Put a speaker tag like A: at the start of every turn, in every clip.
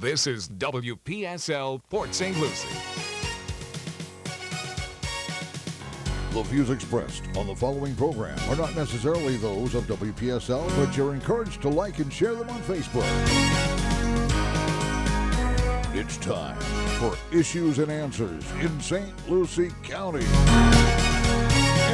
A: This is WPSL Port St. Lucie.
B: The views expressed on the following program are not necessarily those of WPSL, but you're encouraged to like and share them on Facebook. It's time for Issues and Answers in St. Lucie County.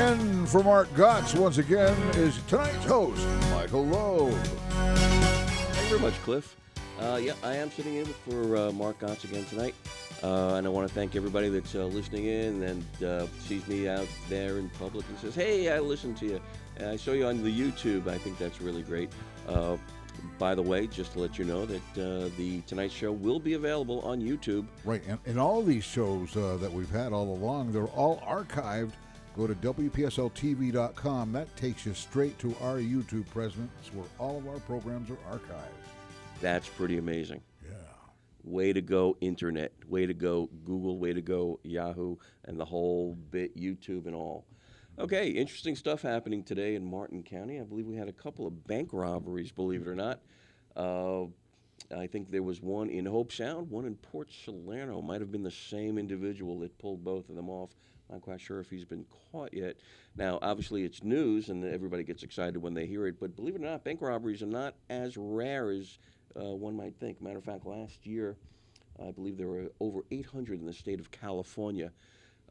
B: And for Mark Gotz, once again, is tonight's host, Michael Loeb.
C: Thank you very much, Cliff. I am sitting in for Mark Gotz again tonight. And I want to thank everybody that's listening in and sees me out there in public and says, hey, I listened to you. I saw you on the YouTube. I think that's really great. By the way, just to let you know that the Tonight Show will be available on YouTube.
B: Right, and all these shows that we've had all along, they're all archived. Go to WPSLTV.com. That takes you straight to our YouTube presence where all of our programs are archived.
C: That's pretty amazing.
B: Yeah.
C: Way to go, Internet. Way to go, Google. Way to go, Yahoo, and the whole bit, YouTube and all. Okay, interesting stuff happening today in Martin County. I believe we had a couple of bank robberies, believe it or not. I think there was one in Hope Sound, one in Port Salerno. Might have been the same individual that pulled both of them off. Not quite sure if he's been caught yet. Now, obviously, it's news, and everybody gets excited when they hear it. But believe it or not, bank robberies are not as rare as one might think. Matter of fact, last year, I believe there were over 800 in the state of California,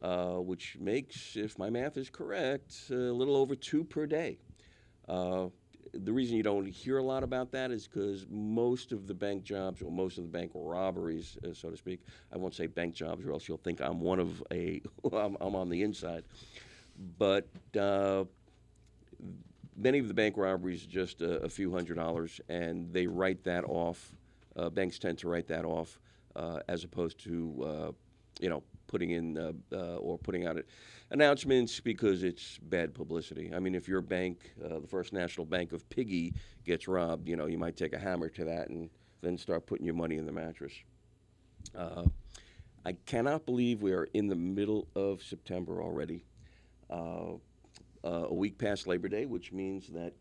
C: which makes, if my math is correct, a little over 2 per day. The reason you don't hear a lot about that is because most of the bank jobs, or most of the bank robberies, so to speak, I won't say bank jobs or else you'll think I'm one of I'm on the inside. But many of the bank robberies are just a few $100s, and they write that off. Banks tend to write that off as opposed to, putting in or putting out announcements because it's bad publicity. I mean, if your bank, the First National Bank of Piggy, gets robbed, you might take a hammer to that and then start putting your money in the mattress. I cannot believe we are in the middle of September already. A week past Labor Day, which means that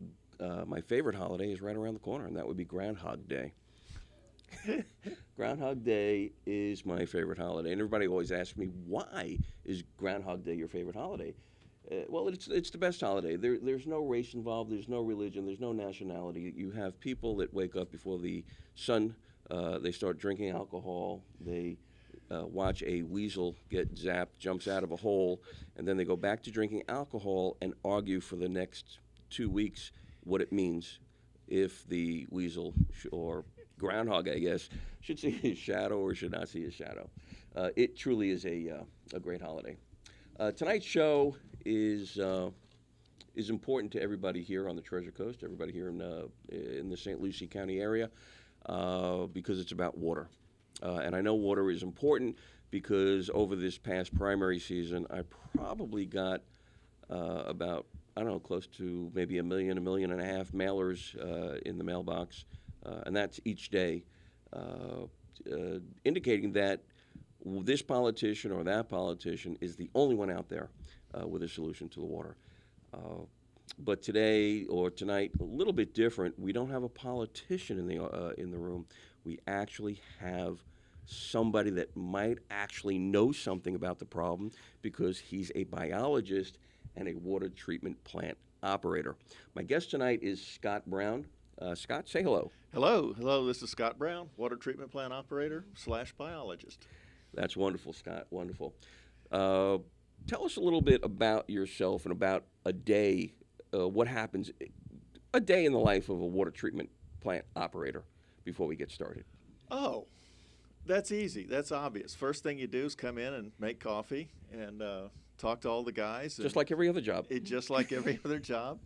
C: my favorite holiday is right around the corner, and that would be Groundhog Day. Groundhog Day is my favorite holiday, and everybody always asks me, why is Groundhog Day your favorite holiday? Well, it's the best holiday. There's no race involved. There's no religion. There's no nationality. You have people that wake up before the sun. They start drinking alcohol. They watch a weasel get zapped, jumps out of a hole, and then they go back to drinking alcohol and argue for the next 2 weeks what it means if the weasel or groundhog, I guess, should see his shadow or should not see his shadow. It truly is a great holiday. Tonight's show is important to everybody here on the Treasure Coast, everybody here in the St. Lucie County area, because it's about water. And I know water is important because over this past primary season, I probably got about, close to maybe 1.5 million mailers in the mailbox. And that's each day, indicating that this politician or that politician is the only one out there with a solution to the water. But today or tonight, a little bit different. We don't have a politician in the room. We actually have somebody that might actually know something about the problem because he's a biologist and a water treatment plant operator. My guest tonight is Scott Brown. Scott, say hello.
D: Hello, this is Scott Brown, water treatment plant operator / biologist.
C: That's wonderful, Scott, wonderful. Tell us a little bit about yourself and about a day, what happens, a day in the life of a water treatment plant operator before we get started.
D: Oh, that's easy. That's obvious. First thing you do is come in and make coffee and talk to all the guys.
C: Just like every other job.
D: Just like every other job.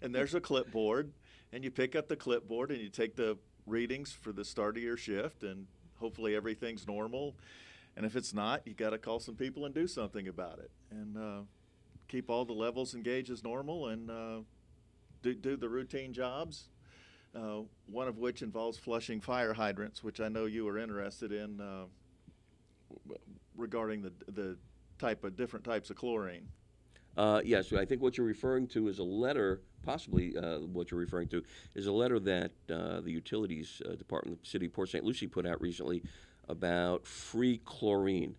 D: And there's a clipboard, and you pick up the clipboard and you take the readings for the start of your shift, and hopefully everything's normal. And if it's not, you got to call some people and do something about it, and keep all the levels and gauges normal, and do the routine jobs. One of which involves flushing fire hydrants, which I know you were interested in regarding the different types of chlorine.
C: Yes, I think what you're referring to is a letter, possibly what you're referring to is a letter that the Utilities Department of the City of Port St. Lucie put out recently about free chlorine.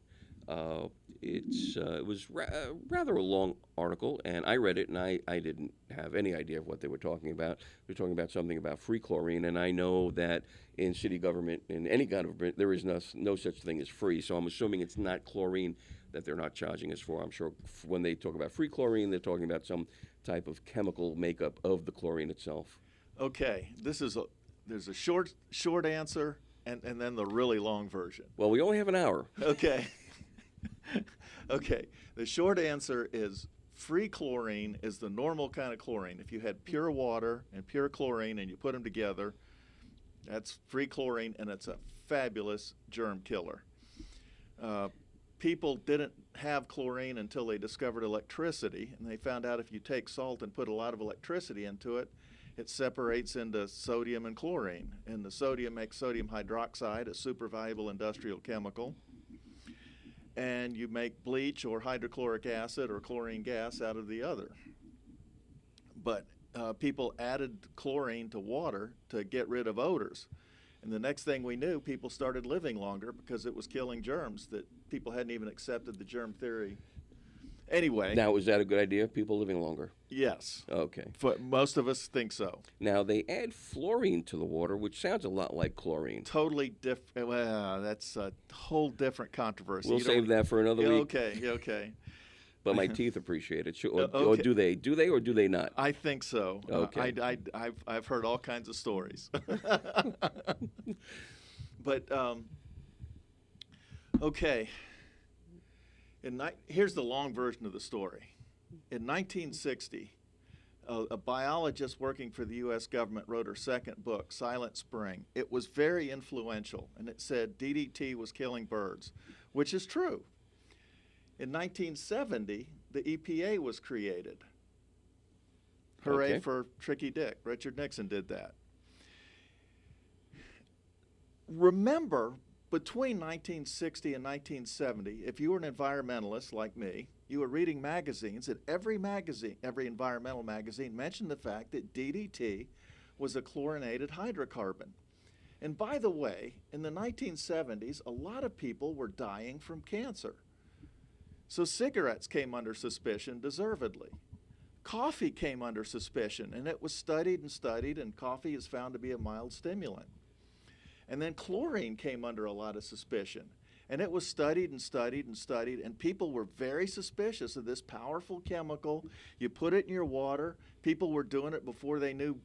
C: It was rather a long article, and I read it, and I didn't have any idea of what they were talking about. They were talking about something about free chlorine, and I know that in city government, in any government, there is no such thing as free, so I'm assuming it's not chlorine that they're not charging us for. I'm sure when they talk about free chlorine, they're talking about some type of chemical makeup of the chlorine itself.
D: Okay, there's a short answer and then the really long version.
C: Well, we only have an hour.
D: Okay. Okay, the short answer is free chlorine is the normal kind of chlorine. If you had pure water and pure chlorine and you put them together, that's free chlorine, and it's a fabulous germ killer. People didn't have chlorine until they discovered electricity, and they found out if you take salt and put a lot of electricity into it, it separates into sodium and chlorine. And the sodium makes sodium hydroxide, a super valuable industrial chemical. And you make bleach or hydrochloric acid or chlorine gas out of the other. But people added chlorine to water to get rid of odors. And the next thing we knew, people started living longer because it was killing germs that people hadn't even accepted the germ theory. Anyway.
C: Now, is that a good idea, people living longer?
D: Yes.
C: Okay.
D: Most of us think so.
C: Now, they add fluorine to the water, which sounds a lot like chlorine.
D: Totally different. Well, that's a whole different controversy.
C: We'll save that for another week.
D: Okay.
C: But my teeth appreciate it. Or
D: Okay.
C: do they? Do they or do they not?
D: I think so.
C: Okay.
D: I've heard all kinds of stories. But, okay. Here's the long version of the story. In 1960, a biologist working for the U.S. government wrote her second book, Silent Spring. It was very influential, and it said DDT was killing birds, which is true. In 1970, the EPA was created. Hooray
C: Okay.
D: for Tricky Dick. Richard Nixon did that. Remember, between 1960 and 1970, if you were an environmentalist like me, you were reading magazines, and every environmental magazine mentioned the fact that DDT was a chlorinated hydrocarbon. And by the way, in the 1970s, a lot of people were dying from cancer. So cigarettes came under suspicion, deservedly. Coffee came under suspicion, and it was studied, and coffee is found to be a mild stimulant. And then chlorine came under a lot of suspicion. And it was studied, and people were very suspicious of this powerful chemical. You put it in your water. People were doing it before they knew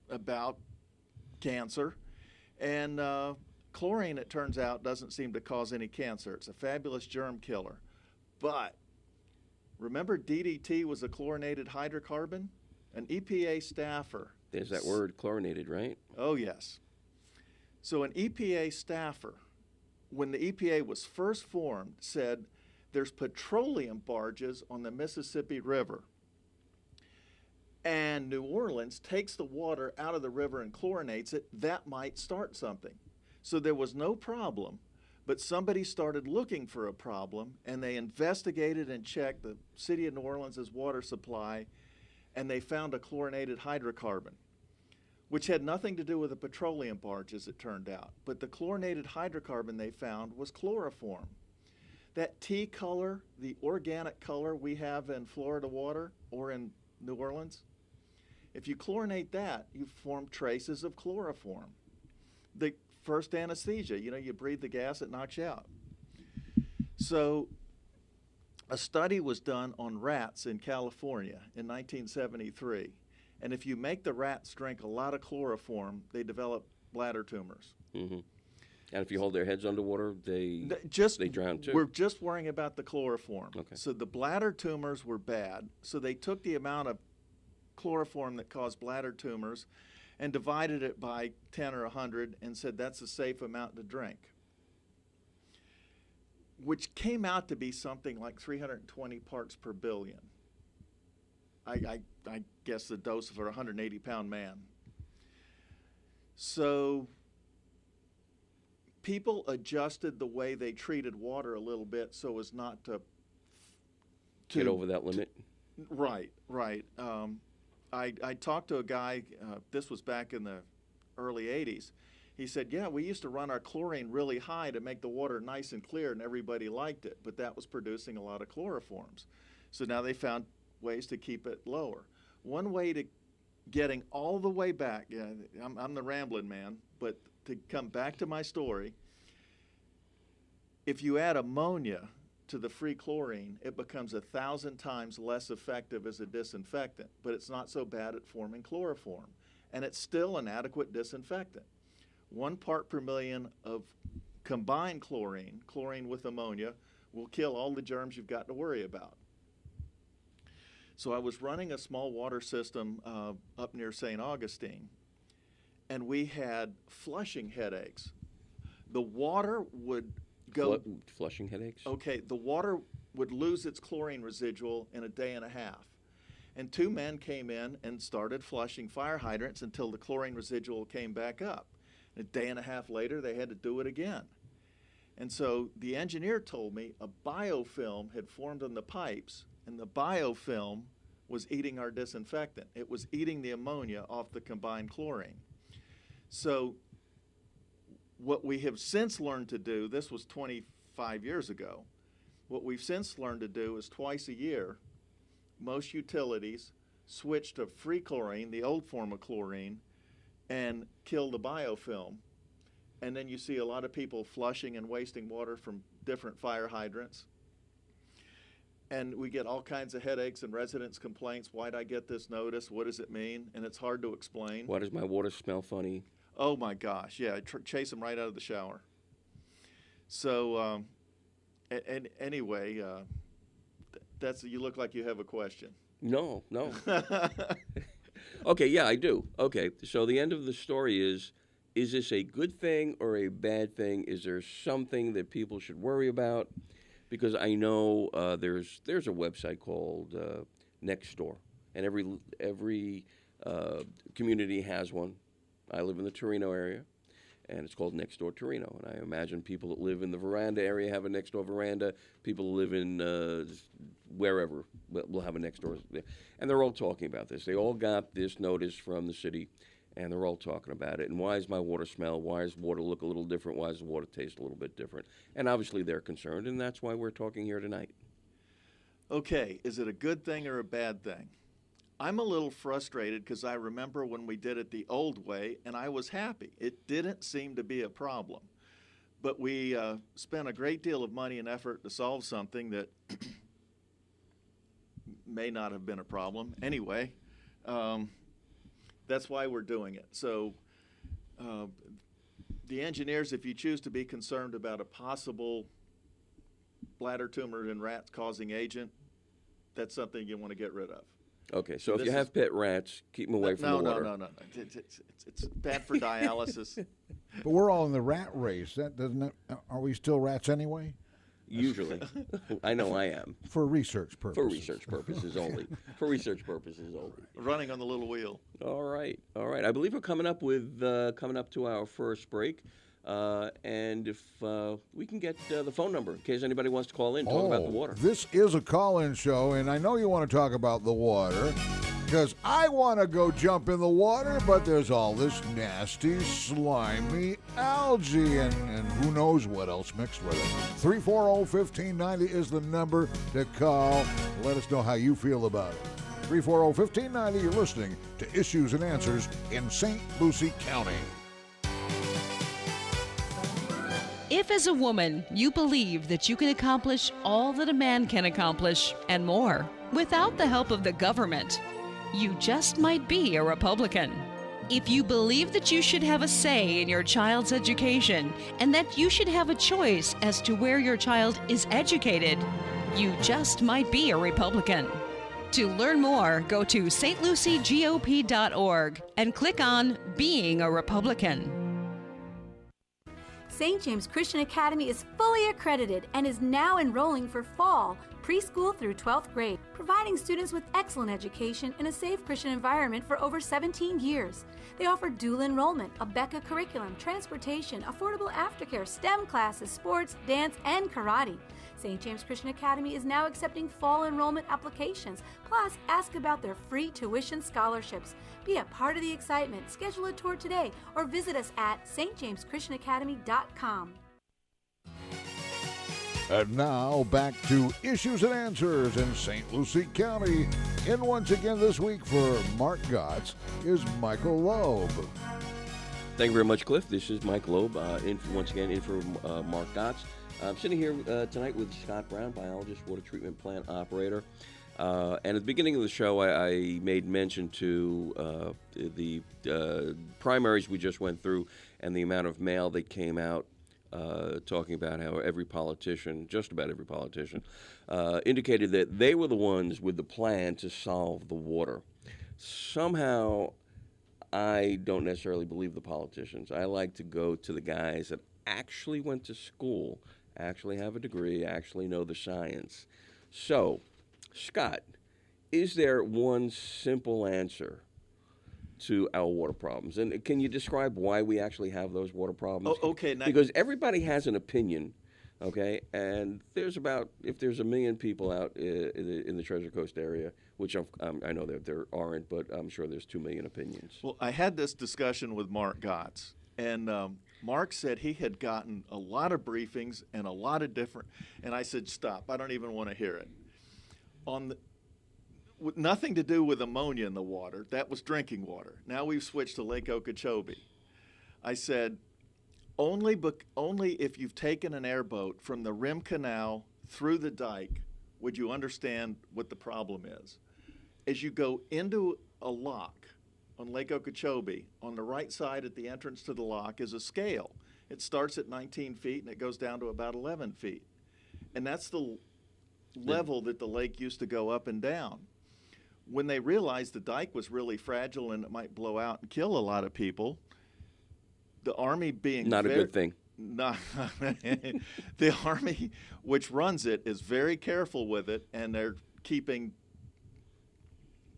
D: about cancer. And chlorine, it turns out, doesn't seem to cause any cancer. It's a fabulous germ killer. But remember, DDT was a chlorinated hydrocarbon? An EPA staffer.
C: There's that word, chlorinated, right?
D: Oh, yes. So an EPA staffer, when the EPA was first formed, said there's petroleum barges on the Mississippi River. And New Orleans takes the water out of the river and chlorinates it. That might start something. So there was no problem. But somebody started looking for a problem, and they investigated and checked the city of New Orleans' water supply, and they found a chlorinated hydrocarbon, which had nothing to do with a petroleum barge, as it turned out. But the chlorinated hydrocarbon they found was chloroform. That tea color, the organic color we have in Florida water or in New Orleans, if you chlorinate that, you form traces of chloroform. The first anesthesia, you breathe the gas, it knocks you out. So a study was done on rats in California in 1973. And if you make the rats drink a lot of chloroform, they develop bladder tumors.
C: Mm-hmm. And if you hold their heads underwater, they drown too.
D: We're just worrying about the chloroform.
C: Okay.
D: So the bladder tumors were bad. So they took the amount of chloroform that caused bladder tumors and divided it by 10 or 100 and said that's a safe amount to drink, which came out to be something like 320 parts per billion. I guess the dose for a 180-pound man. So people adjusted the way they treated water a little bit so as not to
C: get over that limit.
D: Right. I talked to a guy, this was back in the early 80s. He said, yeah, we used to run our chlorine really high to make the water nice and clear, and everybody liked it, but that was producing a lot of chloroforms. So now they found ways to keep it lower. One way to getting all the way back, I'm the rambling man, but to come back to my story, if you add ammonia to the free chlorine, it becomes 1,000 times less effective as a disinfectant, but it's not so bad at forming chloroform, and it's still an adequate disinfectant. 1 part per million of combined chlorine with ammonia, will kill all the germs you've got to worry about. So I was running a small water system up near St. Augustine, and we had flushing headaches. The water would go...
C: Flushing headaches?
D: Okay, the water would lose its chlorine residual in a day and a half. And 2 men came in and started flushing fire hydrants until the chlorine residual came back up. And a day and a half later, they had to do it again. And so the engineer told me a biofilm had formed on the pipes, and the biofilm was eating our disinfectant. It was eating the ammonia off the combined chlorine. So what we have since learned to do, this was 25 years ago, what we've since learned to do is twice a year, most utilities switch to free chlorine, the old form of chlorine, and kill the biofilm. And then you see a lot of people flushing and wasting water from different fire hydrants. And we get all kinds of headaches and residents' complaints. Why'd I get this notice? What does it mean? And it's hard to explain.
C: Why does my water smell funny?
D: Oh my gosh, yeah, chase them right out of the shower. So, anyway, that's, you look like you have a question.
C: No. Okay, yeah, I do. Okay, so the end of the story is this a good thing or a bad thing? Is there something that people should worry about? Because I know there's a website called Nextdoor, and every community has one. I live in the Torino area, and it's called Nextdoor Torino. And I imagine people that live in the veranda area have a Nextdoor veranda. People who live in wherever will have a Nextdoor. And they're all talking about this. They all got this notice from the city, and they're all talking about it. And why does my water smell? Why does water look a little different? Why does the water taste a little bit different? And obviously they're concerned, and that's why we're talking here tonight.
D: Okay, is it a good thing or a bad thing? I'm a little frustrated because I remember when we did it the old way, and I was happy. It didn't seem to be a problem. But we spent a great deal of money and effort to solve something that may not have been a problem. Anyway, that's why we're doing it. So the engineers, if you choose to be concerned about a possible bladder tumor in rats causing agent, that's something you want to get rid of.
C: Okay, so if you have pet rats, keep them away from the water.
D: No. It's bad for dialysis.
B: But we're all in the rat race. That doesn't it, are we still rats anyway?
C: Usually. I know I am.
B: For research purposes.
C: For research purposes only. For research purposes only.
D: Running on the little wheel.
C: All right. I believe we're coming up to our first break. And if we can get the phone number in case anybody wants to call in, talk about the water.
B: This is a call-in show, and I know you want to talk about the water because I want to go jump in the water, but there's all this nasty, slimy algae and who knows what else mixed with it. 340-1590 is the number to call. Let us know how you feel about it. 340-1590, you're listening to Issues and Answers in St. Lucie County.
E: If as a woman you believe that you can accomplish all that a man can accomplish and more without the help of the government, you just might be a Republican. If you believe that you should have a say in your child's education and that you should have a choice as to where your child is educated, you just might be a Republican. To learn more, go to stluciegop.org and click on Being a Republican.
F: St. James Christian Academy is fully accredited and is now enrolling for fall preschool through 12th grade, providing students with excellent education in a safe Christian environment for over 17 years. They offer dual enrollment, a Becca curriculum, transportation, affordable aftercare, STEM classes, sports, dance, and karate. St. James Christian Academy is now accepting fall enrollment applications. Plus, ask about their free tuition scholarships. Be a part of the excitement. Schedule a tour today or visit us at stjameschristianacademy.com.
B: And now back to Issues and Answers in St. Lucie County. In once again this week for Mark Gotz is Michael Loeb.
C: Thank you very much, Cliff. This is Mike Loeb, once again in for Mark Gotz. I'm sitting here tonight with Scott Brown, biologist, water treatment plant operator. And at the beginning of the show, I made mention to the primaries we just went through and the amount of mail that came out talking about how every politician, just about every politician, indicated that they were the ones with the plan to solve the water. Somehow, I don't necessarily believe the politicians. I like to go to the guys that actually went to school, actually have a degree, actually know the science. So, Scott, is there one simple answer to our water problems? And can you describe why we actually have those water problems?
D: Oh, okay. Now,
C: because everybody has an opinion, okay? And there's if there's 1 million people out in the Treasure Coast area, which I know that there aren't, but I'm sure there's 2 million opinions.
D: well, I had this discussion with Mark Gotz, and Mark said he had gotten a lot of briefings and a lot of different, and I said, stop, I don't even want to hear it. With nothing to do with ammonia in the water, that was drinking water. Now we've switched to Lake Okeechobee. I said, only if you've taken an airboat from the Rim Canal through the dike would you understand what the problem is. As you go into a lock on Lake Okeechobee, on the right side at the entrance to the lock is a scale. It starts at 19 feet and it goes down to about 11 feet. And that's the level that the lake used to go up and down. When they realized the dike was really fragile and it might blow out and kill a lot of people, the Army being
C: Not a good thing.
D: The Army, which runs it, is very careful with it, and they're keeping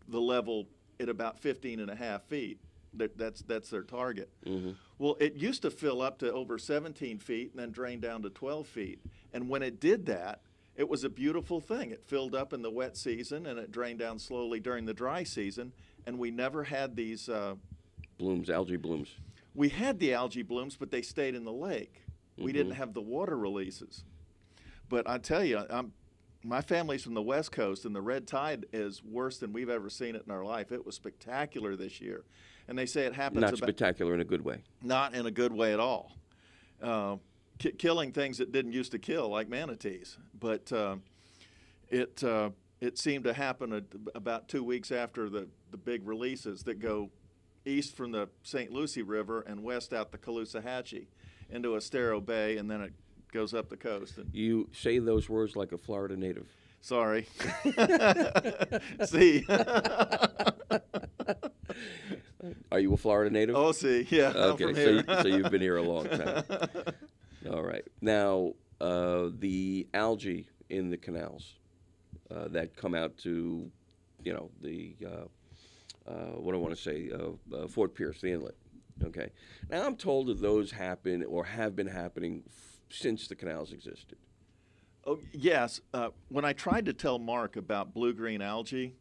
D: the level at about 15.5 feet. That's their target.
C: Mm-hmm.
D: Well, it used to fill up to over 17 feet and then drain down to 12 feet. And when it did that, it was a beautiful thing. It filled up in the wet season and it drained down slowly during the dry season. And we never had these
C: Blooms, algae blooms.
D: We had the algae blooms, but they stayed in the lake.
C: Mm-hmm.
D: We didn't have the water releases. But I tell you, my family's from the West Coast, and the red tide is worse than we've ever seen it in our life. It was spectacular this year. And they say it happens
C: Not spectacular in a good way.
D: Not in a good way at all. Killing things that didn't used to kill, like manatees. But it seemed to happen about 2 weeks after the big releases that go east from the St. Lucie River and west out the Caloosahatchee into Estero Bay, and then it goes up the coast. And
C: You say those words like a Florida native.
D: sorry. See.
C: Are you a Florida native?
D: Oh, see, yeah. I'm
C: Okay,
D: from here.
C: so you've been here a long time. All right. Now, the algae in the canals that come out to, the what do I want to say, Fort Pierce, the inlet. Okay. Now, I'm told that those happen or have been happening since the canals existed.
D: Oh, yes. When I tried to tell Mark about blue-green algae,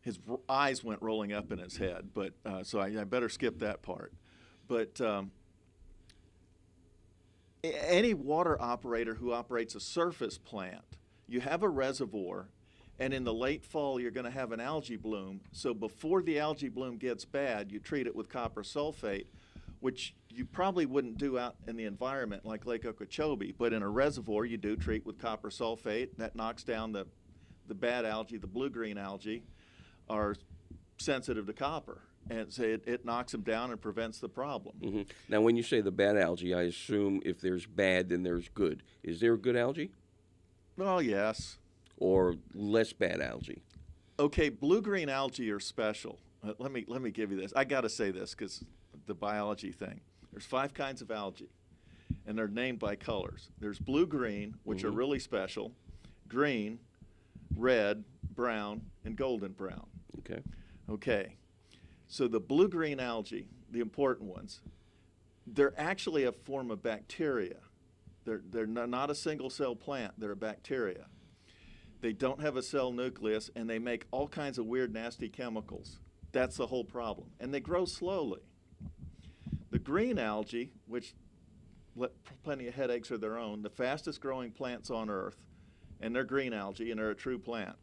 D: his eyes went rolling up in his head. But so I better skip that part. But any water operator who operates a surface plant, you have a reservoir, and in the late fall you're going to have an algae bloom. So before the algae bloom gets bad, you treat it with copper sulfate, which you probably wouldn't do out in the environment like Lake Okeechobee, but in a reservoir you do treat with copper sulfate. That knocks down the bad algae. The blue-green algae are sensitive to copper, and so it knocks them down and prevents the problem.
C: Mm-hmm. Now, when you say the bad algae, I assume if there's bad, then there's good. Is there good algae?
D: Oh, yes.
C: Or less bad algae?
D: Okay, blue-green algae are special. Let me give you this. I got to say this because the biology thing. There's 5 kinds of algae, and they're named by colors. There's blue-green, which are really special, green, red, brown, and golden brown.
C: Okay.
D: Okay. So the blue-green algae, the important ones, they're actually a form of bacteria. They're not a single-cell plant. They're a bacteria. They don't have a cell nucleus, and they make all kinds of weird, nasty chemicals. That's the whole problem. And they grow slowly. The green algae, which plenty of headaches of their own, the fastest growing plants on Earth, and they're green algae, and they're a true plant.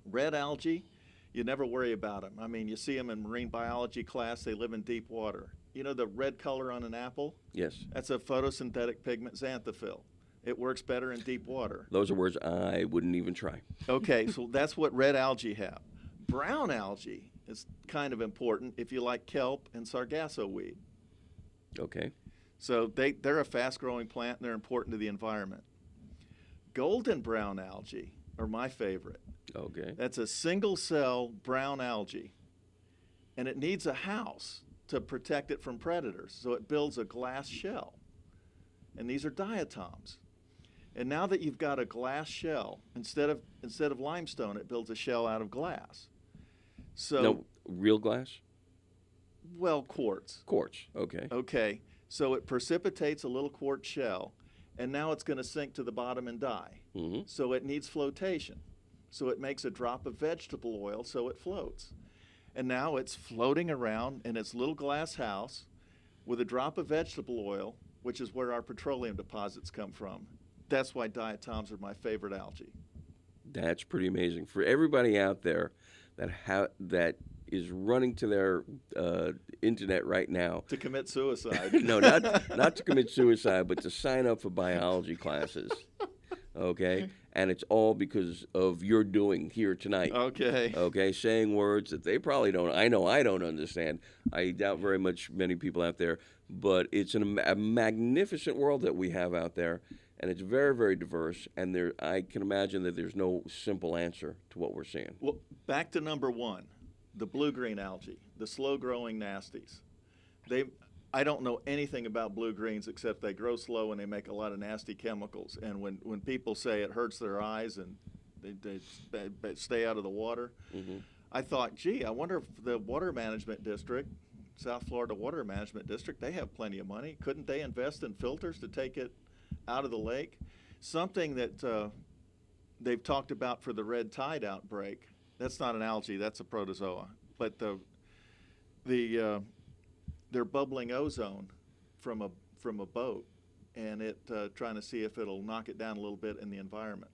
D: Red algae, you never worry about them. I mean, you see them in marine biology class. They live in deep water. You know the red color on an apple?
C: Yes.
D: That's a photosynthetic pigment xanthophyll. It works better in deep water.
C: Those are words I wouldn't even try.
D: Okay, so that's what red algae have. Brown algae is kind of important if you like kelp and sargasso weed.
C: Okay.
D: So they're a fast-growing plant, and they're important to the environment. Golden brown algae are my favorite.
C: Okay.
D: That's a single-cell brown algae, and it needs a house to protect it from predators, so it builds a glass shell. And these are diatoms. And now that you've got a glass shell, instead of limestone, it builds a shell out of glass. So
C: No, real glass?
D: well, quartz.
C: Quartz. Okay.
D: Okay, so it precipitates a little quartz shell, and now it's going to sink to the bottom and die.
C: Mm-hmm.
D: So it needs flotation. So it makes a drop of vegetable oil so it floats. And now it's floating around in its little glass house with a drop of vegetable oil, which is where our petroleum deposits come from. That's why diatoms are my favorite algae.
C: That's pretty amazing. For everybody out there that is running to their internet right now.
D: To commit suicide.
C: No, not to commit suicide, but to sign up for biology classes. Okay? And it's all because of your doing here tonight.
D: Okay.
C: Okay, saying words that they probably don't. I know I don't understand. I doubt very much many people out there. But it's a magnificent world that we have out there, and it's very, very diverse. And I can imagine that there's no simple answer to what we're seeing.
D: Well, back to number one, the blue-green algae, the slow-growing nasties. I don't know anything about blue-greens except they grow slow and they make a lot of nasty chemicals. And when people say it hurts their eyes and they stay out of the water,
C: Mm-hmm.
D: I thought, gee, I wonder if the Water Management District, South Florida Water Management District, they have plenty of money. Couldn't they invest in filters to take it out of the lake? Something that they've talked about for the red tide outbreak. That's not an algae, that's a protozoa. But they're bubbling ozone from a boat, and trying to see if it'll knock it down a little bit in the environment.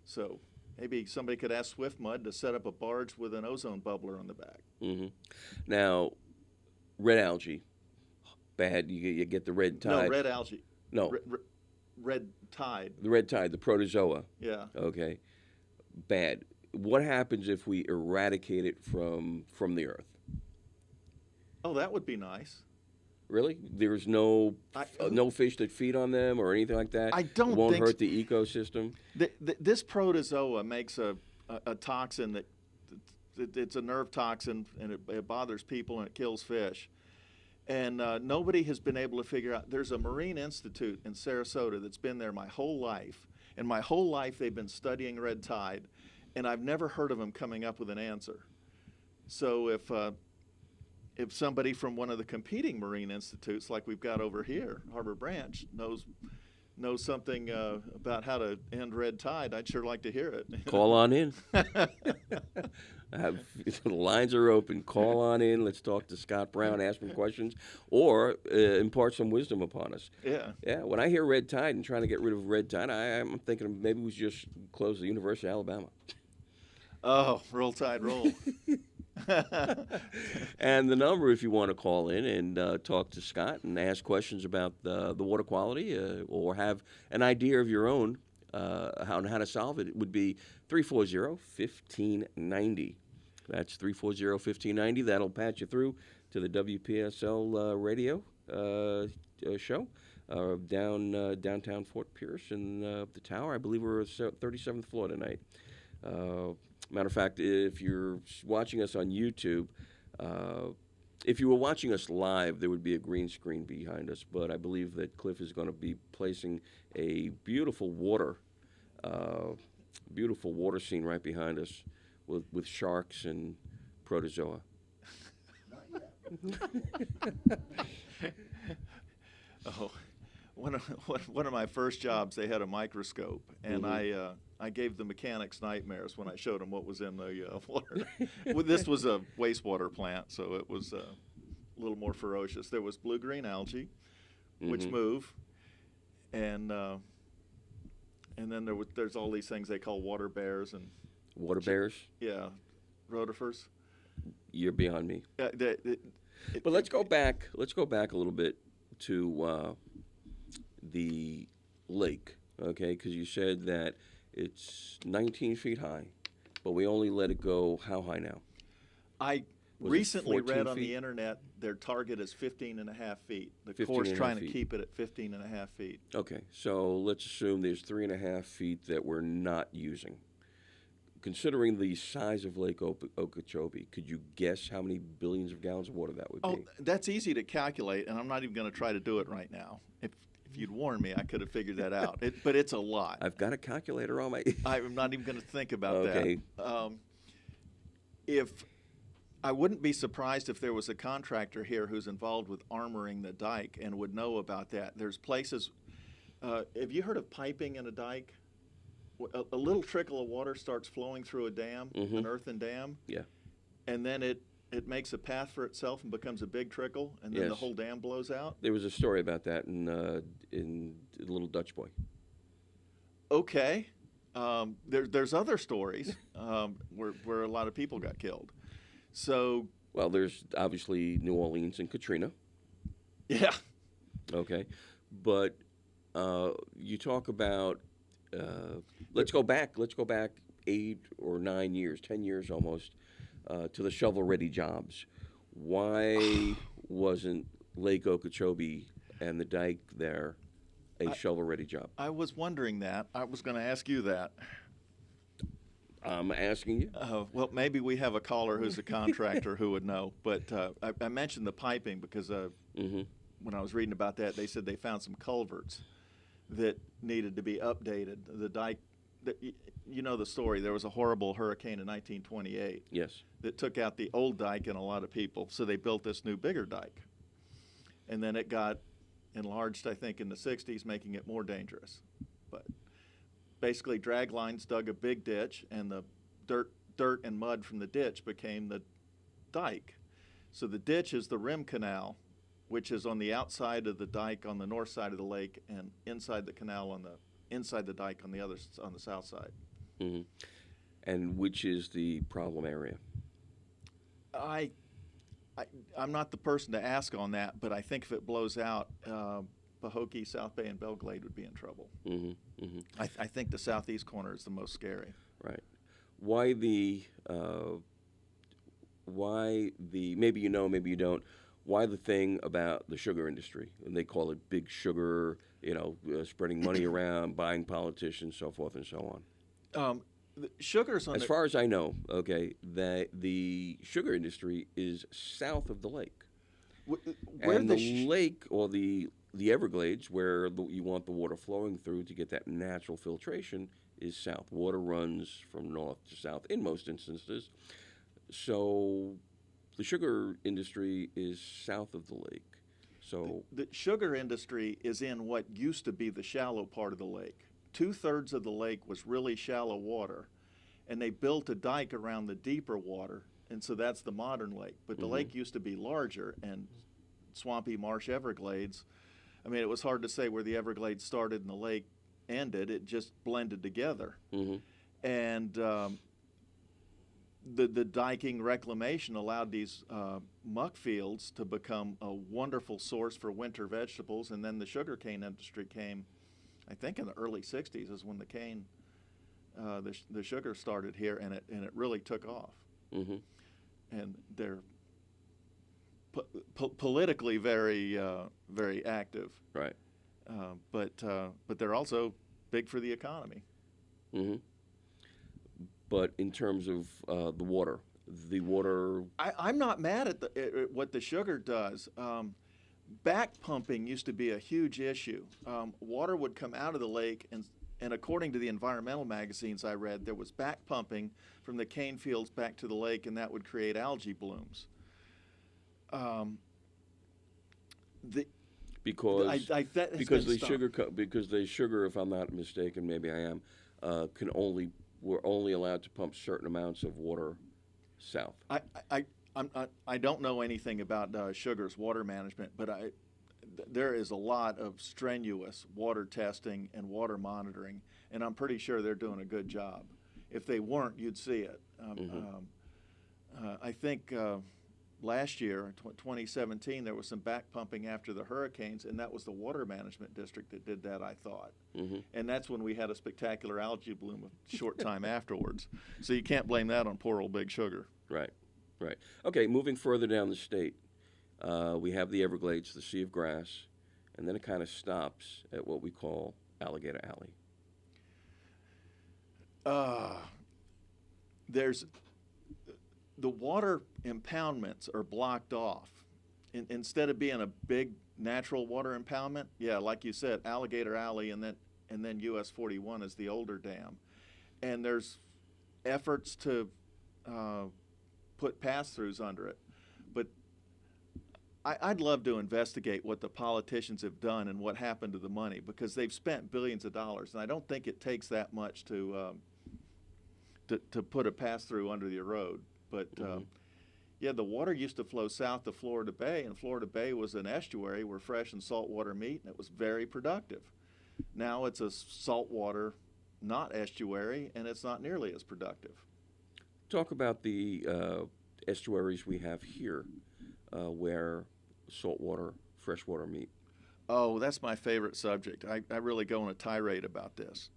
D: So maybe somebody could ask SwiftMud to set up a barge with an ozone bubbler on the back.
C: Mm-hmm. Now, red algae, bad. You get the red tide.
D: No, red algae.
C: No.
D: Red tide.
C: The red tide, the protozoa.
D: Yeah.
C: Okay. Bad. What happens if we eradicate it from the earth?
D: Oh, that would be nice.
C: Really? There's no fish that feed on them or anything like that?
D: I don't
C: It won't
D: think
C: hurt the ecosystem?
D: This protozoa makes a toxin that it's a nerve toxin, and it bothers people and it kills fish. And nobody has been able to figure out. There's a Marine Institute in Sarasota that's been there my whole life. And my whole life they've been studying red tide, and I've never heard of them coming up with an answer. So if somebody from one of the competing Marine Institutes, like we've got over here, Harbor Branch, knows something about how to end red tide, I'd sure like to hear it.
C: Call on in. The lines are open. Call on in. Let's talk to Scott Brown, ask him questions, or impart some wisdom upon us.
D: Yeah.
C: Yeah. When I hear red tide and trying to get rid of red tide, I'm thinking maybe we should just close the University of Alabama.
D: Oh, roll tide, roll.
C: And the number, if you want to call in and talk to Scott and ask questions about the water quality or have an idea of your own how to solve it, would be 340-1590. That's 340-1590. That'll patch you through to the WPSL radio show downtown Fort Pierce in the tower. I believe we're 37th floor tonight. Matter of fact, if you're watching us on YouTube, if you were watching us live, there would be a green screen behind us. But I believe that Cliff is going to be placing a beautiful water beautiful water scene right behind us with sharks and protozoa.
D: Oh, one of my first jobs, they had a microscope, and I gave the mechanics nightmares when I showed them what was in the water. Well, this was a wastewater plant, so it was a little more ferocious. There was blue-green algae, which move, and then there's all these things they call water bears and
C: Water bears?
D: yeah, rotifers.
C: You're beyond me. But let's go back. Let's go back a little bit to the lake, okay? Because you said that it's 19 feet high, but we only let it go how high now?
D: I
C: Was it
D: recently
C: 14
D: read on
C: feet?
D: the internet their target is 15 and a half feet. The
C: 15
D: Corps
C: and a
D: trying
C: half
D: to
C: feet.
D: keep it at 15 and a half feet.
C: Okay, so let's assume there's 3.5 feet that we're not using. Considering the size of Lake Okeechobee, could you guess how many billions of gallons of water that would
D: Oh,
C: be?
D: that's easy to calculate, and I'm not even going to try to do it right now. If you'd warned me, I could have figured that out. But it's a lot.
C: I've got a calculator on my...
D: I'm not even going to think about
C: Okay.
D: that. If I wouldn't be surprised if there was a contractor here who's involved with armoring the dike and would know about that. There's places. Have you heard of piping in a dike? A little trickle of water starts flowing through a dam, an earthen dam,
C: Yeah.
D: and then it makes a path for itself and becomes a big trickle, and then the
C: Yes.
D: whole dam blows out.
C: There was a story about that in Little Dutch Boy.
D: Okay. There's other stories where a lot of people got killed. So,
C: Well, there's obviously New Orleans and Katrina,
D: yeah.
C: okay? But you talk about, let's go back 8 or 9 years, 10 years almost, to the shovel-ready jobs. Why wasn't Lake Okeechobee and the dike there a shovel-ready job?
D: I was wondering that. I was going to ask you that.
C: I'm asking you.
D: Well, maybe we have a caller who's a contractor who would know. But I mentioned the piping because when I was reading about that, they said they found some culverts that needed to be updated. The dike, you know the story. There was a horrible hurricane in 1928
C: Yes.
D: that took out the old dike and a lot of people. So they built this new, bigger dike. And then it got enlarged, I think, in the 60s, making it more dangerous. But basically, drag lines dug a big ditch, and the dirt and mud from the ditch became the dike. So the ditch is the rim canal, which is on the outside of the dike on the north side of the lake, and inside the canal inside the dike on the south side.
C: Mm-hmm. And which is the problem area?
D: I'm not the person to ask on that, but I think if it blows out, Pahokee, South Bay, and Belglade would be in trouble.
C: Mm-hmm. Mm-hmm.
D: I think the southeast corner is the most scary.
C: Right. Why the maybe you know, maybe you don't, why the thing about the sugar industry? And they call it big sugar, spreading money around, buying politicians, so forth and so on.
D: The sugars on
C: As far as I know, okay, that the sugar industry is south of the lake.
D: where
C: And the lake or the Everglades, where you want the water flowing through to get that natural filtration, is south. Water runs from north to south in most instances. So the sugar industry is south of the lake. So
D: the sugar industry is in what used to be the shallow part of the lake. 2/3 of the lake was really shallow water, and they built a dike around the deeper water, and so that's the modern lake. But the lake used to be larger, and swampy marsh Everglades. I mean, it was hard to say where the Everglades started and the lake ended. It just blended together. And the diking reclamation allowed these muck fields to become a wonderful source for winter vegetables. And then the sugarcane industry came, I think in the early 60s is when the cane, the sugar started here, and it really took off. And they're politically very very active,
C: right.
D: but they're also big for the economy.
C: But in terms of the water,
D: I'm not mad at what the sugar does. Back pumping used to be a huge issue. Water would come out of the lake And according to the environmental magazines I read, there was back pumping from the cane fields back to the lake, and that would create algae blooms.
C: Because
D: because
C: the sugar, if I'm not mistaken, maybe I am, we're only allowed to pump certain amounts of water south.
D: I don't know anything about Sugar's water management, but there is a lot of strenuous water testing and water monitoring, and I'm pretty sure they're doing a good job. If they weren't, you'd see it. I think last year, 2017, there was some back pumping after the hurricanes, and that was the water management district that did that, I thought. And that's when we had a spectacular algae bloom a short time afterwards. So you can't blame that on poor old Big Sugar.
C: Right. Okay, moving further down the state, we have the Everglades, the Sea of Grass, and then it kind of stops at what we call Alligator Alley.
D: There's the water impoundments are blocked off. Instead of being a big natural water impoundment, like you said, Alligator Alley, and then US 41 is the older dam, and there's efforts to put pass-throughs under it, but I'd love to investigate what the politicians have done and what happened to the money, because they've spent billions of dollars, and I don't think it takes that much to put a pass-through under your road. But the water used to flow south to Florida Bay, and Florida Bay was an estuary where fresh and salt water meet, and it was very productive. Now it's a saltwater, not estuary, and it's not nearly as productive.
C: Talk about the estuaries we have here where saltwater, freshwater meet.
D: Oh, that's my favorite subject. I really go on a tirade about this.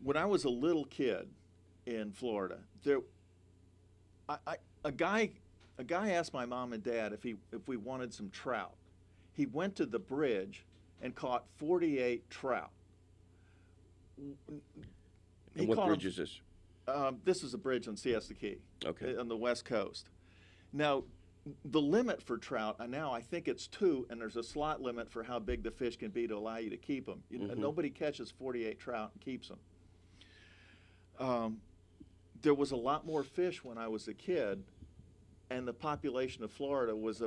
D: When I was a little kid in Florida, a guy asked my mom and dad if we wanted some trout. He went to the bridge and caught 48 trout.
C: And what bridge is this?
D: This is a bridge on Siesta Key, on the west coast. Now, the limit for trout, now I think it's 2, and there's a slot limit for how big the fish can be to allow you to keep them. Nobody catches 48 trout and keeps them. There was a lot more fish when I was a kid, and the population of Florida was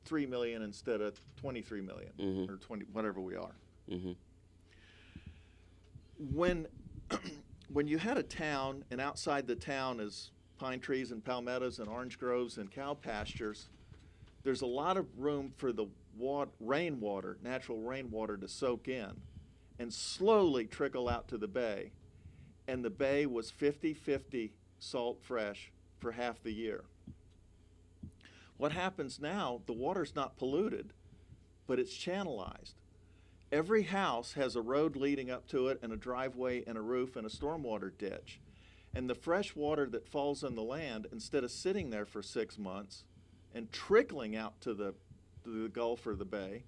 D: 3 million instead of 23 million, or 20, whatever we are. When you had a town, and outside the town is pine trees and palmettos and orange groves and cow pastures, there's a lot of room for the rainwater, natural rainwater, to soak in and slowly trickle out to the bay. And the bay was 50-50 salt fresh for half the year. What happens now, the water's not polluted, but it's channelized. Every house has a road leading up to it, and a driveway and a roof and a stormwater ditch. And the fresh water that falls on the land, instead of sitting there for 6 months and trickling out to the Gulf or the bay,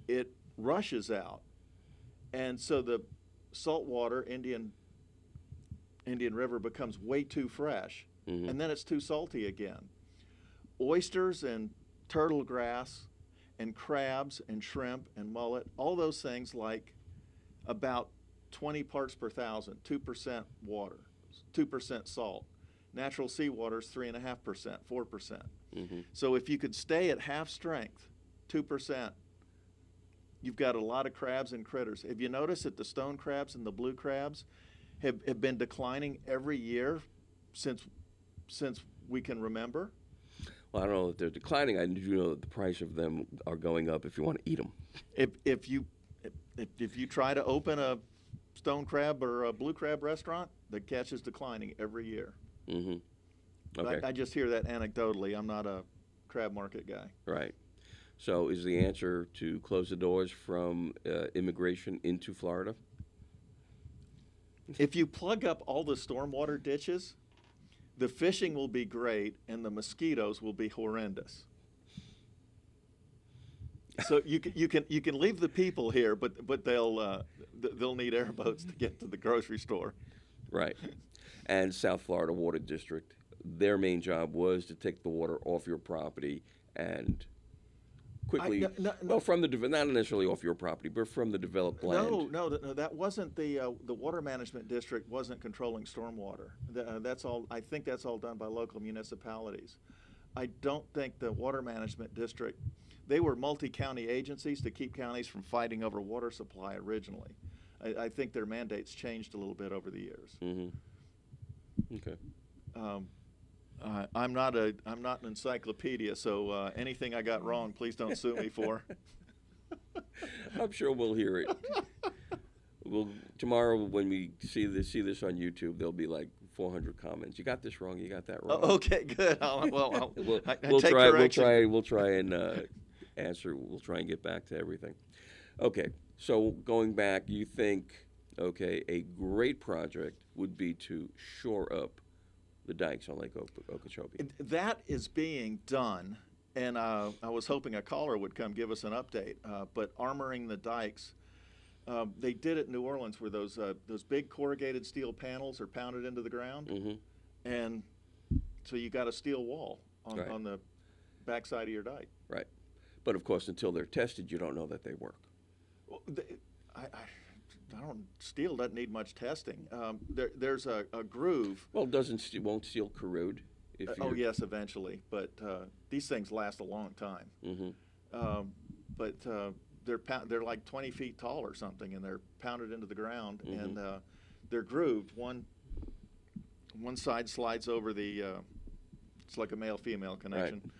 D: it rushes out. And so the saltwater, Indian River, becomes way too fresh, and then it's too salty again. Oysters and turtle grass and crabs and shrimp and mullet, all those things like about 20 parts per thousand, 2% water, 2% salt. Natural seawater is 3.5%, 4%. So if you could stay at half strength, 2%, you've got a lot of crabs and critters. Have you noticed that the stone crabs and the blue crabs have been declining every year since we can remember?
C: Well, I don't know if they're declining. I do know that the price of them are going up if you want to eat them.
D: If you try to open a stone crab or a blue crab restaurant, the catch is declining every year.
C: Okay.
D: I just hear that anecdotally. I'm not a crab market guy.
C: Right. So is the answer to close the doors from immigration into Florida?
D: If you plug up all the stormwater ditches, the fishing will be great and the mosquitoes will be horrendous. So you can leave the people here, but they'll need airboats to get to the grocery store.
C: Right. And South Florida Water District, their main job was to take the water off your property and quickly? Well, from the not necessarily off your property, but from the developed land.
D: No, that wasn't the water management district wasn't controlling stormwater. That's all. I think that's all done by local municipalities. I don't think the water management district. They were multi-county agencies to keep counties from fighting over water supply originally. I think their mandates changed a little bit over the years.
C: Mm-hmm. Okay.
D: I'm not an encyclopedia, so anything I got wrong, please don't sue me for.
C: I'm sure we'll hear it. Tomorrow when we see this on YouTube, there'll be like 400 comments. You got this wrong. You got that wrong.
D: Oh, okay, good.
C: We'll try and answer. We'll try and get back to everything. Okay. So going back, you think a great project would be to shore up the dikes on Lake Okeechobee.
D: That is being done, and I was hoping a caller would come give us an update. But armoring the dikes, they did it in New Orleans, where those big corrugated steel panels are pounded into the ground,
C: mm-hmm.
D: and so you got a steel wall on,
C: right.
D: on the backside of your dike.
C: Right, but of course, until they're tested, you don't know that they work.
D: Well, steel doesn't need much testing. There's a groove.
C: Well, won't steel corrode?
D: Oh yes, eventually. But these things last a long time.
C: Mm-hmm.
D: But they're like 20 feet tall or something, and they're pounded into the ground,
C: mm-hmm.
D: and they're grooved. One side slides over the. It's like a male-female connection,
C: right.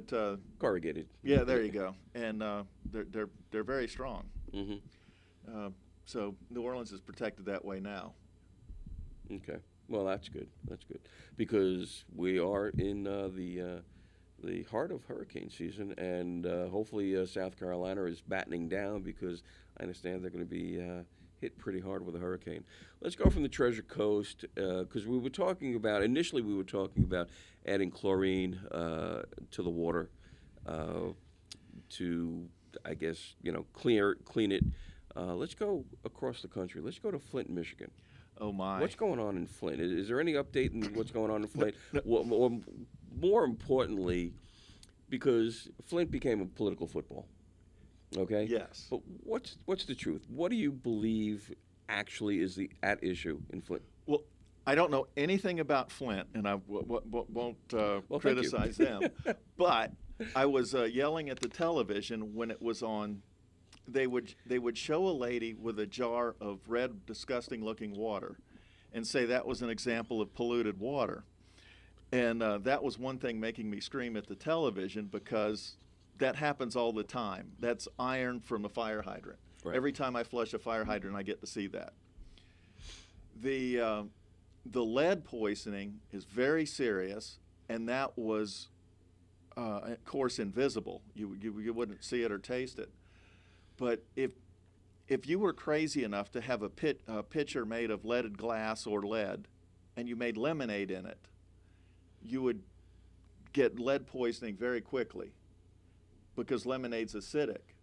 D: But
C: corrugated.
D: Yeah, there you go. And they're very strong.
C: Mm-hmm.
D: So New Orleans is protected that way now.
C: Okay. Well, that's good. That's good because we are in the heart of hurricane season, and hopefully South Carolina is battening down because I understand they're going to be hit pretty hard with a hurricane. Let's go from the Treasure Coast because initially we were talking about adding chlorine to the water to, I guess, clean it. Let's go across the country. Let's go to Flint, Michigan.
D: Oh, my.
C: What's going on in Flint? Is there any update in what's going on in Flint? More importantly, because Flint became a political football, okay?
D: Yes.
C: But what's the truth? What do you believe actually is at issue in Flint?
D: Well, I don't know anything about Flint, and I won't criticize them. But I was yelling at the television when it was on. They would show a lady with a jar of red, disgusting-looking water and say that was an example of polluted water. And that was one thing making me scream at the television because that happens all the time. That's iron from a fire hydrant. Right. Every time I flush a fire hydrant, I get to see that. The lead poisoning is very serious, and that was, of course, invisible. You wouldn't see it or taste it. But if you were crazy enough to have a pitcher made of leaded glass or lead, and you made lemonade in it, you would get lead poisoning very quickly because lemonade's acidic.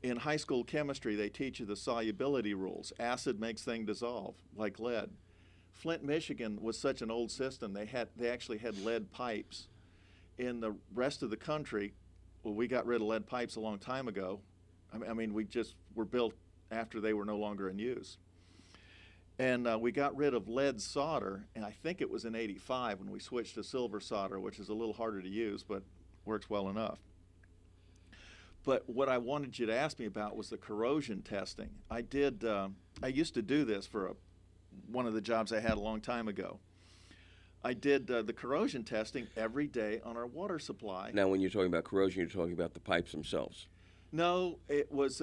D: In high school chemistry, they teach you the solubility rules. Acid makes things dissolve, like lead. Flint, Michigan was such an old system, they actually had lead pipes. In the rest of the country, well, we got rid of lead pipes a long time ago. I mean, we just were built after they were no longer in use. And we got rid of lead solder, and I think it was in '85 when we switched to silver solder, which is a little harder to use, but works well enough. But what I wanted you to ask me about was the corrosion testing. I used to do this for one of the jobs I had a long time ago. I did the corrosion testing every day on our water supply.
C: Now, when you're talking about corrosion, you're talking about the pipes themselves.
D: No, it was,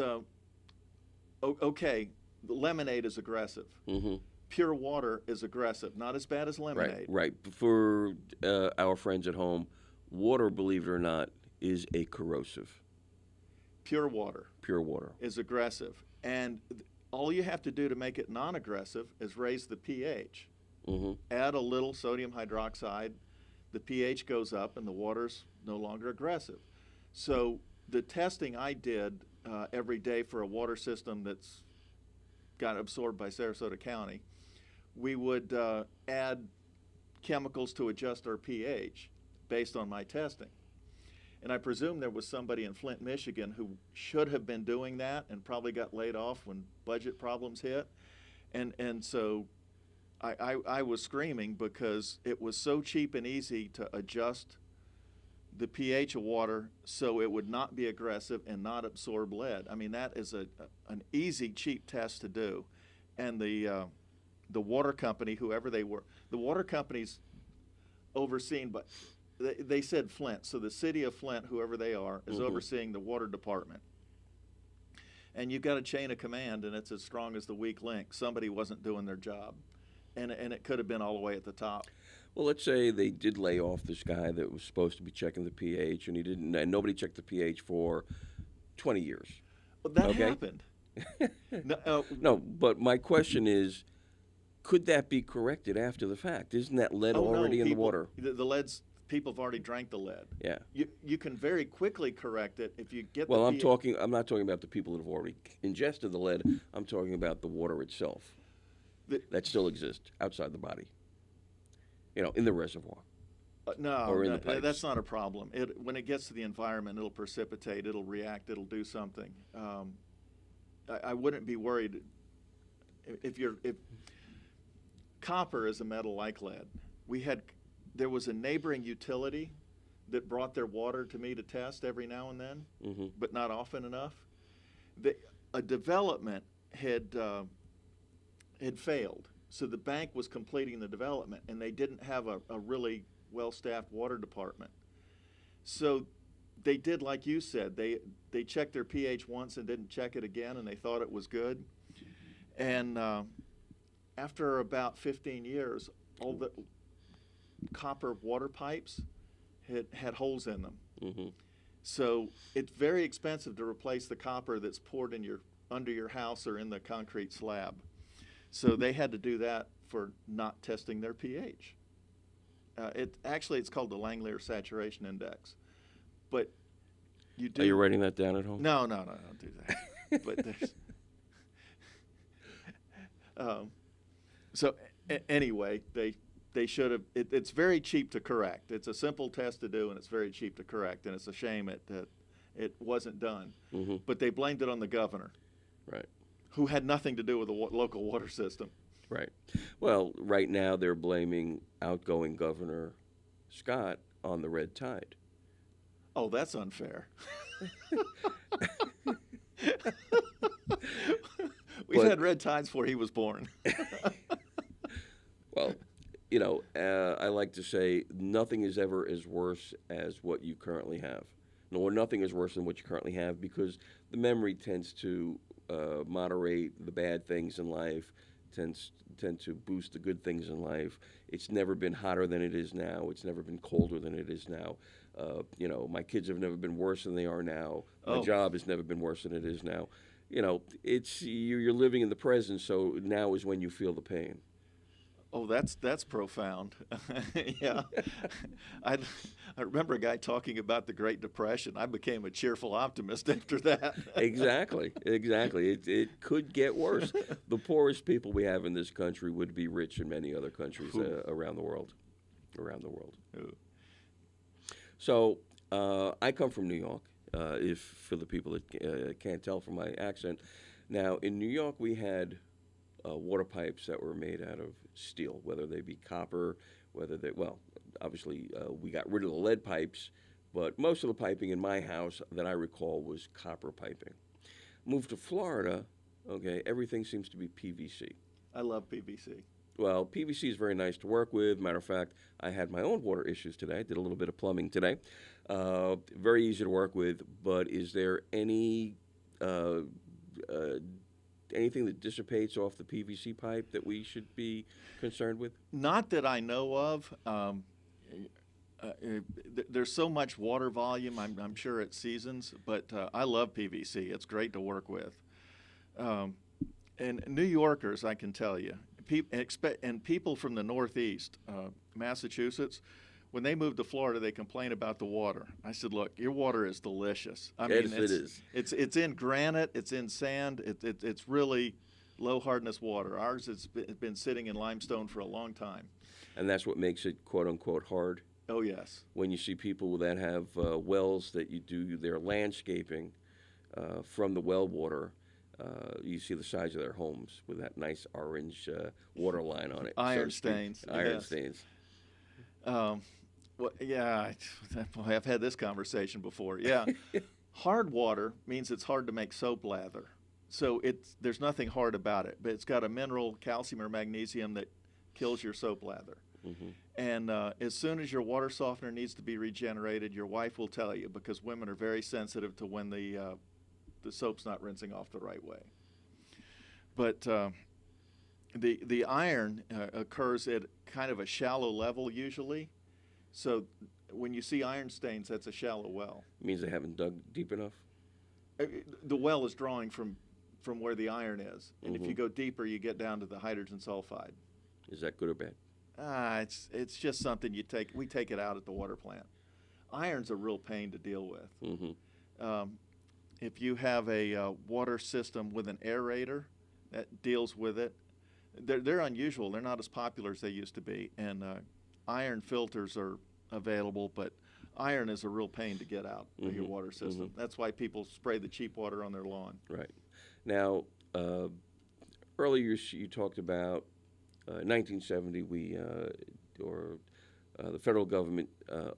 D: okay, the lemonade is aggressive.
C: Mm-hmm.
D: Pure water is aggressive, not as bad as lemonade.
C: Right. For our friends at home, water, believe it or not, is a corrosive.
D: Pure water.
C: Pure water.
D: Is aggressive. And all you have to do to make it non-aggressive is raise the pH.
C: Mm-hmm.
D: Add a little sodium hydroxide, the pH goes up, and the water's no longer aggressive. So the testing I did every day for a water system that's got absorbed by Sarasota County, we would add chemicals to adjust our pH based on my testing. And I presume there was somebody in Flint, Michigan who should have been doing that and probably got laid off when budget problems hit. And so I was screaming because it was so cheap and easy to adjust the pH of water so it would not be aggressive and not absorb lead. I mean, that is an easy, cheap test to do. And the water company, whoever they were, the water company's overseen by, they said Flint. So the city of Flint, whoever they are, is overseeing the water department. And you've got a chain of command, and it's as strong as the weak link. Somebody wasn't doing their job. And it could have been all the way at the top.
C: Well, let's say they did lay off this guy that was supposed to be checking the pH, and he didn't, and nobody checked the pH for 20 years.
D: Well, that happened.
C: No, but my question is, could that be corrected after the fact? Isn't that lead already in the water?
D: The lead's, people have already drank the lead.
C: Yeah.
D: You can very quickly correct it if you get
C: well,
D: the
C: I'm not talking about the people that have already ingested the lead. I'm talking about the water itself that still exists outside the body. In the reservoir. Or in the pipes.
D: That's not a problem. When it gets to the environment, it'll precipitate, it'll react, it'll do something. I wouldn't be worried if copper is a metal like lead. There was a neighboring utility that brought their water to me to test every now and then, but not often enough. A development had failed. So the bank was completing the development, and they didn't have a really well-staffed water department. So they did like you said. They checked their pH once and didn't check it again, and they thought it was good. And after about 15 years, all the copper water pipes had holes in them. So it's very expensive to replace the copper that's poured under your house or in the concrete slab. So they had to do that for not testing their pH. It's called the Langmuir Saturation Index. But you do.
C: Are you writing that down at home?
D: No, don't do that. But there's, anyway, they should have. It's very cheap to correct. It's a simple test to do, and it's very cheap to correct. And it's a shame it wasn't done. But they blamed it on the governor.
C: Right.
D: Who had nothing to do with the local water system.
C: Right. Well, right now they're blaming outgoing Governor Scott on the red tide.
D: Oh, that's unfair. We've had red tides before he was born.
C: Well, I like to say nothing is ever as worse as what you currently have. No, nothing is worse than what you currently have, because the memory tends to moderate the bad things in life, tend to boost the good things in life. It's never been hotter than it is now. It's never been colder than it is now. My kids have never been worse than they are now. My job has never been worse than it is now. You're living in the present, so now is when you feel the pain.
D: Oh, that's profound. Yeah. I remember a guy talking about the Great Depression. I became a cheerful optimist after that.
C: Exactly. It could get worse. The poorest people we have in this country would be rich in many other countries around the world. Ooh. So I come from New York, for the people that can't tell from my accent. Now, in New York, we had water pipes that were made out of steel, whether they be copper, obviously we got rid of the lead pipes, but most of the piping in my house that I recall was copper piping. Moved to Florida, everything seems to be PVC.
D: I love PVC.
C: Well, PVC is very nice to work with. Matter of fact, I had my own water issues today. I did a little bit of plumbing today. Very easy to work with, but is there anything that dissipates off the PVC pipe that we should be concerned with?
D: Not that I know of. There's so much water volume, I'm sure it seasons, but I love PVC. It's great to work with. And New Yorkers, I can tell you, and people from the Northeast, Massachusetts, when they move to Florida, they complain about the water. I said, look, your water is delicious. I mean,
C: it is.
D: It's in granite. It's in sand. It's really low hardness water. Ours has been sitting in limestone for a long time.
C: And that's what makes it, quote unquote, hard?
D: Oh, yes.
C: When you see people that have wells that you do their landscaping from the well water, you see the size of their homes with that nice orange water line on it.
D: Iron stains.
C: Iron
D: yes.
C: stains.
D: Well, yeah, I've had this conversation before. Yeah, hard water means it's hard to make soap lather. So there's nothing hard about it, but it's got a mineral, calcium or magnesium, that kills your soap lather.
C: Mm-hmm.
D: And as soon as your water softener needs to be regenerated, your wife will tell you, because women are very sensitive to when the soap's not rinsing off the right way. But the iron occurs at kind of a shallow level usually. So when you see iron stains, that's a shallow well.
C: It means they haven't dug deep enough?
D: The well is drawing from where the iron is. And
C: Mm-hmm.
D: if you go deeper, you get down to the hydrogen sulfide.
C: Is that good or bad?
D: It's just something we take it out at the water plant. Iron's a real pain to deal with.
C: Mm-hmm.
D: If you have a water system with an aerator that deals with it, they're unusual. They're not as popular as they used to be. And iron filters are available, but iron is a real pain to get out of your water system.
C: Mm-hmm.
D: That's why people spray the cheap water on their lawn.
C: Right. Now, earlier you talked about 1970, the federal government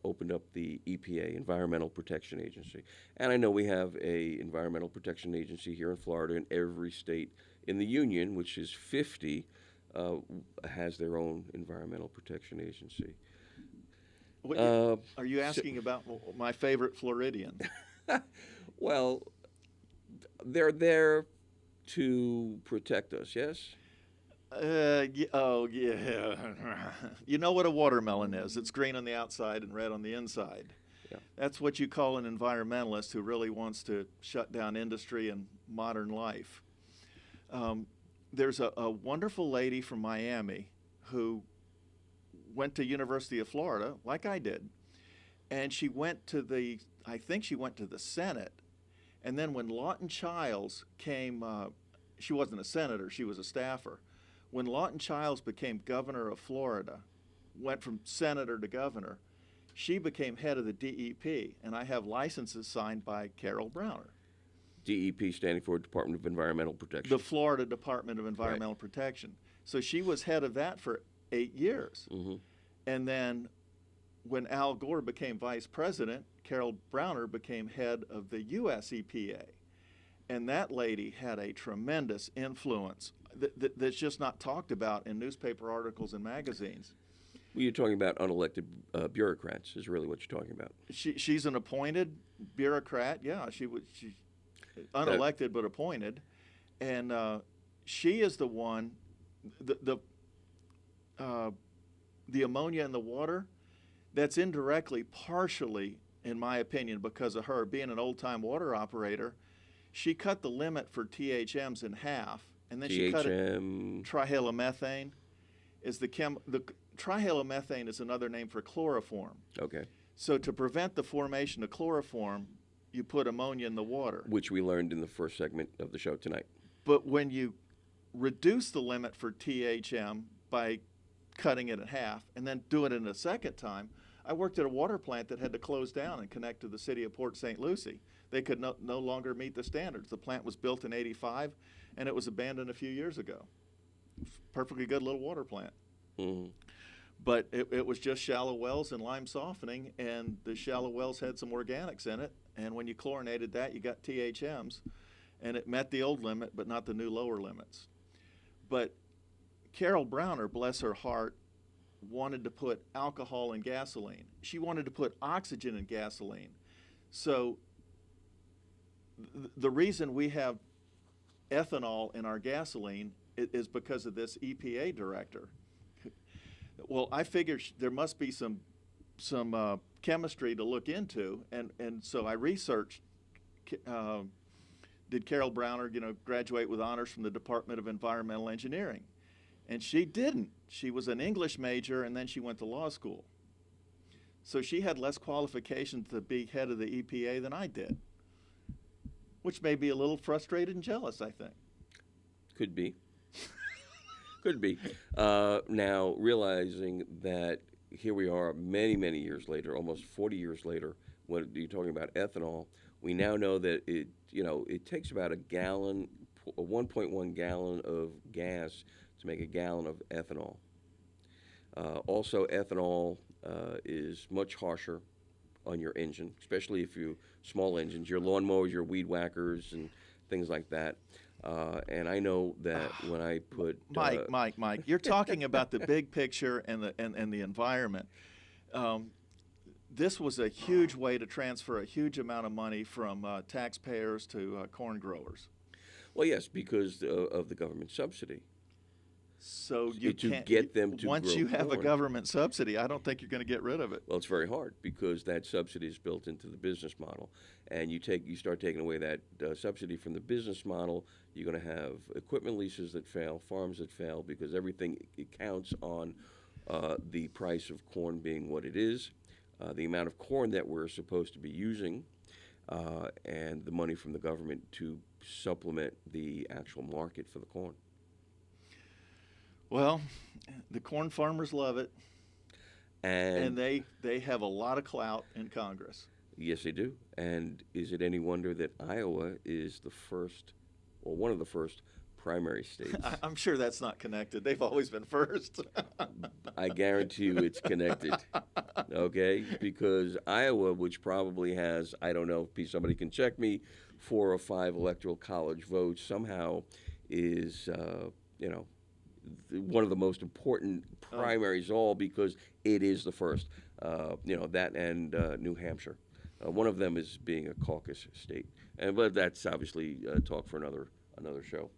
C: opened up the EPA, Environmental Protection Agency. And I know we have a Environmental Protection Agency here in Florida, and every state in the union, which is 50, has their own Environmental Protection Agency.
D: Are you asking about my favorite Floridian?
C: Well, they're there to protect us, yes?
D: Oh, yeah. You know what a watermelon is. It's green on the outside and red on the inside.
C: Yeah.
D: That's what you call an environmentalist who really wants to shut down industry and modern life. There's a wonderful lady from Miami who went to University of Florida, like I did, and she went to I think she went to the Senate. And then when Lawton Chiles came, she wasn't a senator, she was a staffer. When Lawton Chiles became governor of Florida, went from senator to governor, she became head of the DEP, and I have licenses signed by Carol Browner.
C: DEP standing for Department of Environmental Protection.
D: The Florida Department of Environmental Protection. So she was head of that for 8 years.
C: Mm-hmm.
D: And then when Al Gore became vice president, Carol Browner became head of the U.S. EPA. And that lady had a tremendous influence that's just not talked about in newspaper articles and magazines.
C: Well, you're talking about unelected bureaucrats is really what you're talking about.
D: She's an appointed bureaucrat. Yeah, she's unelected but appointed. And she is the one, the ammonia in the water, that's indirectly, partially, in my opinion, because of her being an old-time water operator. She cut the limit for THMs in half, and then she cut it. Trihalomethane is the trihalomethane is another name for chloroform.
C: Okay.
D: So to prevent the formation of chloroform, you put ammonia in the water.
C: Which we learned in the first segment of the show tonight.
D: But when you reduce the limit for THM by cutting it in half and then do it in a second time, I worked at a water plant that had to close down and connect to the city of Port St. Lucie. They could no longer meet the standards. The plant was built in '85, and it was abandoned a few years ago. Perfectly good little water plant.
C: Mm-hmm.
D: But it was just shallow wells and lime softening, and the shallow wells had some organics in it. And when you chlorinated that, you got THMs, and it met the old limit, but not the new lower limits. But Carol Browner, bless her heart, wanted to put alcohol in gasoline. She wanted to put oxygen in gasoline. So the reason we have ethanol in our gasoline is because of this EPA director. Well, I figured there must be some chemistry to look into, and so I researched. Did Carol Browner, graduate with honors from the Department of Environmental Engineering? And she didn't. She was an English major, and then she went to law school. So she had less qualifications to be head of the EPA than I did, which made me a little frustrated and jealous, I think.
C: Could be. Could be. Now, realizing that here we are many years later, almost 40 years later, when you're talking about ethanol. We now know that it takes about a 1.1 gallon of gas to make a gallon of ethanol. Also, ethanol is much harsher on your engine, especially if you small engines, your lawnmowers, your weed whackers, and things like that. And I know that when I put
D: Mike, you're talking about the big picture and the environment. This was a huge way to transfer a huge amount of money from taxpayers to corn growers.
C: Well, yes, because of the government subsidy.
D: So you
C: to
D: can't
C: get them to
D: once
C: grow
D: you have
C: corn.
D: a government subsidy, I don't think you're going to get rid of it.
C: Well, it's very hard because that subsidy is built into the business model, and you start taking away that subsidy from the business model. You're going to have equipment leases that fail, farms that fail, because everything it counts on the price of corn being what it is, the amount of corn that we're supposed to be using, and the money from the government to supplement the actual market for the corn.
D: Well, the corn farmers love it, and they have a lot of clout in Congress.
C: Yes, they do. And is it any wonder that Iowa is the first, or one of the first, primary states?
D: I'm sure that's not connected. They've always been first.
C: I guarantee you it's connected, okay? Because Iowa, which probably has, I don't know if somebody can check me, 4 or 5 electoral college votes, somehow is, one of the most important primaries all because it is the first. That and New Hampshire. One of them is being a caucus state. But that's obviously talk for another show.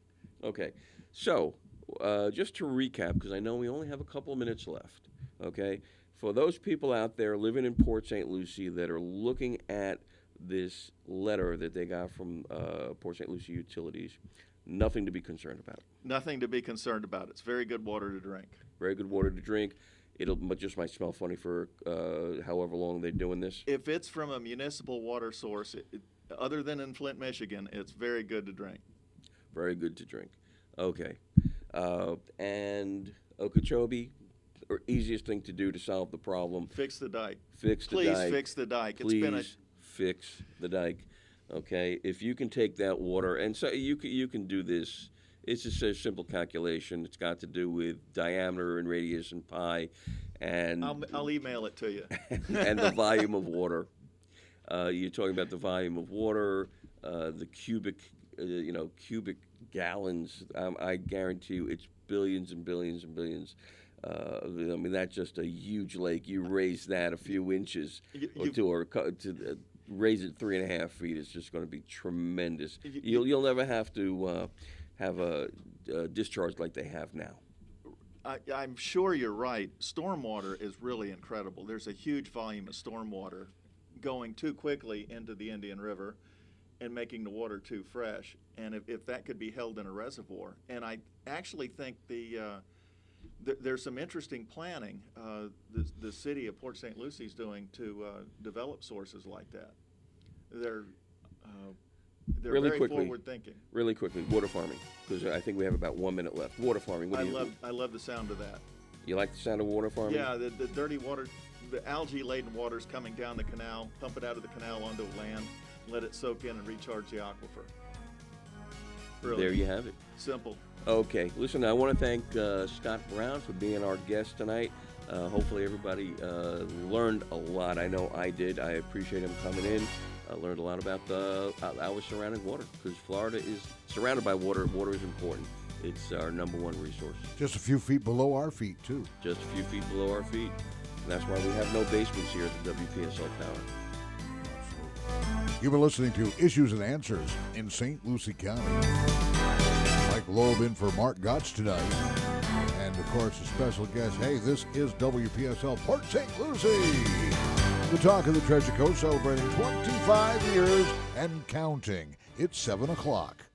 C: Okay, so just to recap, because I know we only have a couple of minutes left, okay? For those people out there living in Port St. Lucie that are looking at this letter that they got from Port St. Lucie Utilities, nothing to be concerned about.
D: Nothing to be concerned about. It's very good water to drink.
C: Very good water to drink. It'll just might smell funny for however long they're doing this.
D: If it's from a municipal water source, other than in Flint, Michigan, it's very good to drink.
C: Very good to drink. Okay. And Okeechobee, or easiest thing to do to solve the problem.
D: Fix the dike.
C: Please
D: fix the dike.
C: Please fix the dike. Okay, if you can take that water, and so you can do this. It's just a simple calculation. It's got to do with diameter and radius and pi, and
D: I'll email it to you.
C: And the volume of water. You're talking about the volume of water, the cubic gallons. I guarantee you, it's billions and billions and billions. That's just a huge lake. You raise that a few inches to raise it 3.5 feet. It's just going to be tremendous. You'll never have to have a discharge like they have now.
D: I'm sure you're right. Stormwater is really incredible. There's a huge volume of stormwater going too quickly into the Indian River and making the water too fresh. And if that could be held in a reservoir, and I actually think there's some interesting planning the city of Port St. Lucie is doing to develop sources like that. They're
C: really
D: very
C: quickly,
D: forward thinking.
C: Really quickly, water farming, because I think we have about 1 minute left. Water farming.
D: I love the sound of that.
C: You like the sound of water farming?
D: Yeah, the dirty water, the algae-laden water's coming down the canal, pump it out of the canal onto land, let it soak in and recharge the aquifer. Really.
C: There you have it.
D: Simple.
C: Okay. Listen, I want to thank Scott Brown for being our guest tonight. Hopefully everybody learned a lot. I know I did. I appreciate him coming in. I learned a lot about our surrounding water, because Florida is surrounded by water. Water is important. It's our number one resource.
B: Just a few feet below our feet, too.
C: Just a few feet below our feet. And that's why we have no basements here at the WPSL Tower.
B: You've been listening to Issues and Answers in St. Lucie County. Michael Loeb in for Mark Gotz tonight. And, of course, a special guest. Hey, this is WPSL Port St. Lucie. The Talk of the Treasure Coast, celebrating 25 years and counting. It's 7 o'clock.